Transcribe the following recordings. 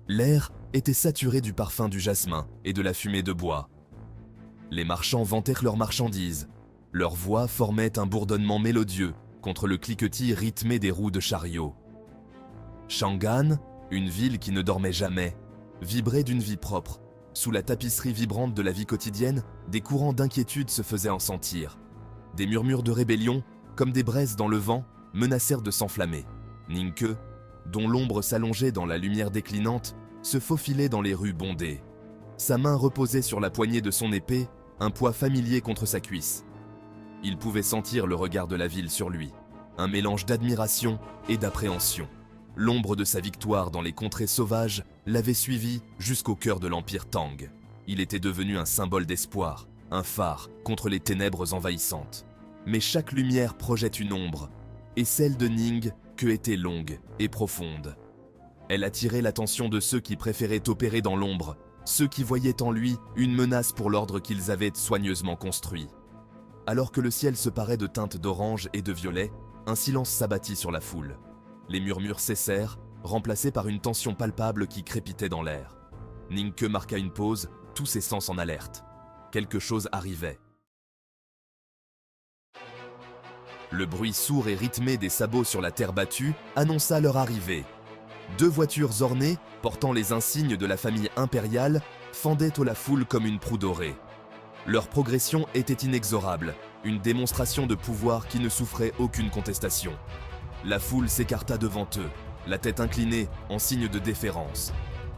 L'air était saturé du parfum du jasmin et de la fumée de bois. Les marchands vantèrent leurs marchandises. Leurs voix formaient un bourdonnement mélodieux contre le cliquetis rythmé des roues de chariots. Chang'an, une ville qui ne dormait jamais, vibrait d'une vie propre. Sous la tapisserie vibrante de la vie quotidienne, des courants d'inquiétude se faisaient en sentir. Des murmures de rébellion, comme des braises dans le vent, menacèrent de s'enflammer. Ningke, dont l'ombre s'allongeait dans la lumière déclinante, se faufilait dans les rues bondées. Sa main reposait sur la poignée de son épée, un poids familier contre sa cuisse. Il pouvait sentir le regard de la ville sur lui, un mélange d'admiration et d'appréhension. L'ombre de sa victoire dans les contrées sauvages l'avait suivi jusqu'au cœur de l'Empire Tang. Il était devenu un symbole d'espoir, un phare contre les ténèbres envahissantes. Mais chaque lumière projette une ombre, et celle de Ning Que était longue et profonde. Elle attirait l'attention de ceux qui préféraient opérer dans l'ombre, ceux qui voyaient en lui une menace pour l'ordre qu'ils avaient soigneusement construit. Alors que le ciel se parait de teintes d'orange et de violet, un silence s'abattit sur la foule. Les murmures cessèrent, remplacés par une tension palpable qui crépitait dans l'air. Ningke marqua une pause, tous ses sens en alerte. Quelque chose arrivait. Le bruit sourd et rythmé des sabots sur la terre battue annonça leur arrivée. 2 voitures ornées, portant les insignes de la famille impériale, fendaient la foule comme une proue dorée. Leur progression était inexorable, une démonstration de pouvoir qui ne souffrait aucune contestation. La foule s'écarta devant eux, la tête inclinée en signe de déférence.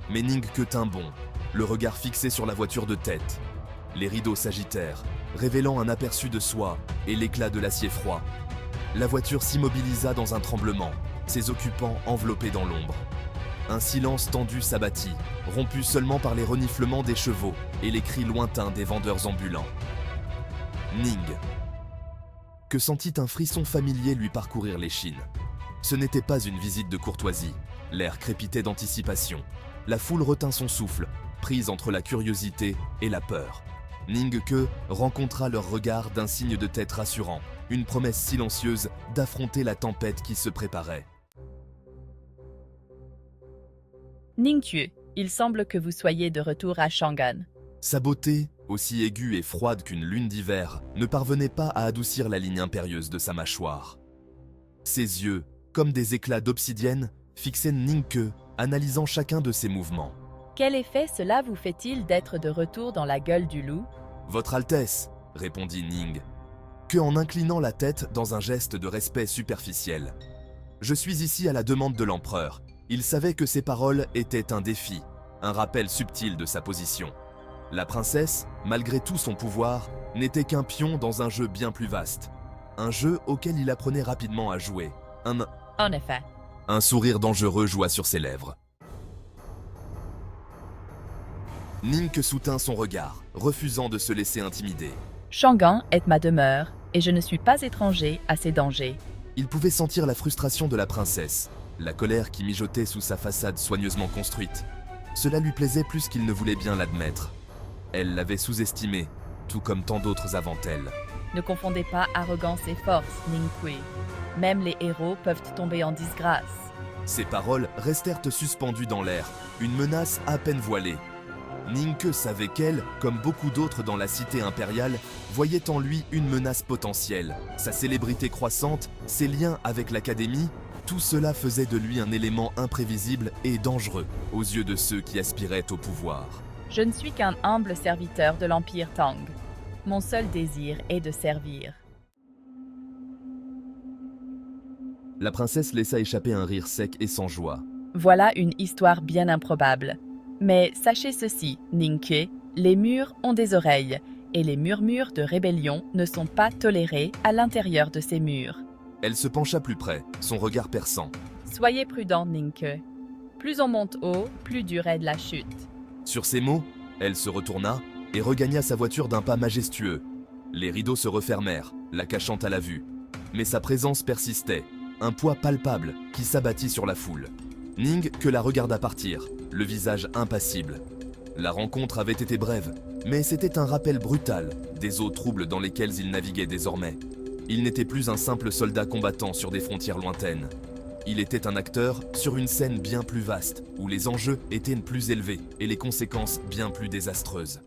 Mais Ningke tint bon, le regard fixé sur la voiture de tête. Les rideaux s'agitèrent, révélant un aperçu de soie et l'éclat de l'acier froid. La voiture s'immobilisa dans un tremblement, ses occupants enveloppés dans l'ombre. Un silence tendu s'abattit, rompu seulement par les reniflements des chevaux et les cris lointains des vendeurs ambulants. Ning, que sentit un frisson familier lui parcourir l'échine. Ce n'était pas une visite de courtoisie, l'air crépitait d'anticipation. La foule retint son souffle, prise entre la curiosité et la peur. Ningke rencontra leur regard d'un signe de tête rassurant, une promesse silencieuse d'affronter la tempête qui se préparait. Ningque, il semble que vous soyez de retour à Chang'an. Sa beauté, aussi aiguë et froide qu'une lune d'hiver, ne parvenait pas à adoucir la ligne impérieuse de sa mâchoire. Ses yeux, comme des éclats d'obsidienne, fixaient Ningke, analysant chacun de ses mouvements. Quel effet cela vous fait-il d'être de retour dans la gueule du loup? Votre Altesse, répondit Ning, que en inclinant la tête dans un geste de respect superficiel. Je suis ici à la demande de l'empereur. Il savait que ses paroles étaient un défi, un rappel subtil de sa position. La princesse, malgré tout son pouvoir, n'était qu'un pion dans un jeu bien plus vaste. Un jeu auquel il apprenait rapidement à jouer. En effet. Un sourire dangereux joua sur ses lèvres. Ningke soutint son regard, refusant de se laisser intimider. Chang'an est ma demeure, et je ne suis pas étranger à ces dangers. Il pouvait sentir la frustration de la princesse, la colère qui mijotait sous sa façade soigneusement construite. Cela lui plaisait plus qu'il ne voulait bien l'admettre. Elle l'avait sous-estimé, tout comme tant d'autres avant elle. Ne confondez pas arrogance et force, Ningque. Même les héros peuvent tomber en disgrâce. Ses paroles restèrent suspendues dans l'air, une menace à peine voilée. Ningke savait qu'elle, comme beaucoup d'autres dans la cité impériale, voyait en lui une menace potentielle. Sa célébrité croissante, ses liens avec l'académie, tout cela faisait de lui un élément imprévisible et dangereux aux yeux de ceux qui aspiraient au pouvoir. Je ne suis qu'un humble serviteur de l'Empire Tang. Mon seul désir est de servir. La princesse laissa échapper un rire sec et sans joie. Voilà une histoire bien improbable. Mais sachez ceci, Ningque, les murs ont des oreilles, et les murmures de rébellion ne sont pas tolérés à l'intérieur de ces murs. Elle se pencha plus près, son regard perçant. Soyez prudent, Ningque. Plus on monte haut, plus dure est la chute. Sur ces mots, elle se retourna et regagna sa voiture d'un pas majestueux. Les rideaux se refermèrent, la cachant à la vue. Mais sa présence persistait, un poids palpable qui s'abattit sur la foule. Ningke la regarda partir, le visage impassible. La rencontre avait été brève, mais c'était un rappel brutal des eaux troubles dans lesquelles il naviguait désormais. Il n'était plus un simple soldat combattant sur des frontières lointaines. Il était un acteur sur une scène bien plus vaste, où les enjeux étaient plus élevés et les conséquences bien plus désastreuses.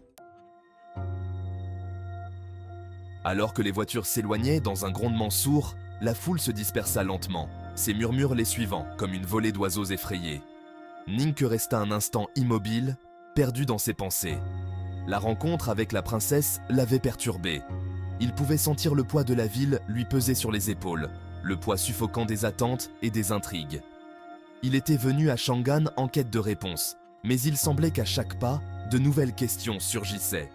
Alors que les voitures s'éloignaient dans un grondement sourd, la foule se dispersa lentement, ses murmures les suivant comme une volée d'oiseaux effrayés. Nink resta un instant immobile, perdu dans ses pensées. La rencontre avec la princesse l'avait perturbé. Il pouvait sentir le poids de la ville lui peser sur les épaules, le poids suffocant des attentes et des intrigues. Il était venu à Chang'an en quête de réponses, mais il semblait qu'à chaque pas, de nouvelles questions surgissaient.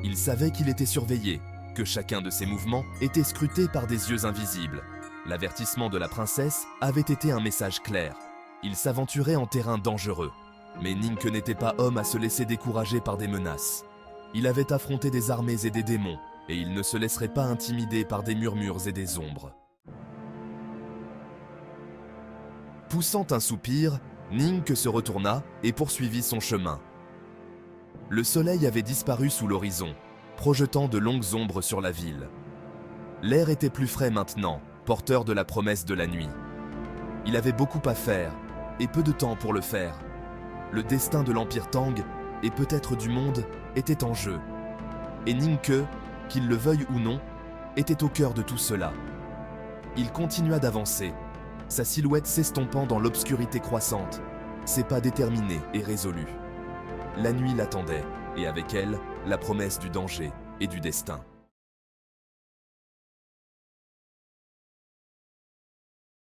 Il savait qu'il était surveillé, que chacun de ses mouvements était scruté par des yeux invisibles. L'avertissement de la princesse avait été un message clair. Il s'aventurait en terrain dangereux. Mais Nink n'était pas homme à se laisser décourager par des menaces. Il avait affronté des armées et des démons, et il ne se laisserait pas intimider par des murmures et des ombres. Poussant un soupir, Nink se retourna et poursuivit son chemin. Le soleil avait disparu sous l'horizon, projetant de longues ombres sur la ville. L'air était plus frais maintenant, porteur de la promesse de la nuit. Il avait beaucoup à faire, et peu de temps pour le faire. Le destin de l'Empire Tang, et peut-être du monde, était en jeu. Et Ningke, qu'il le veuille ou non, était au cœur de tout cela. Il continua d'avancer, sa silhouette s'estompant dans l'obscurité croissante, ses pas déterminés et résolus. La nuit l'attendait, et avec elle, la promesse du danger et du destin.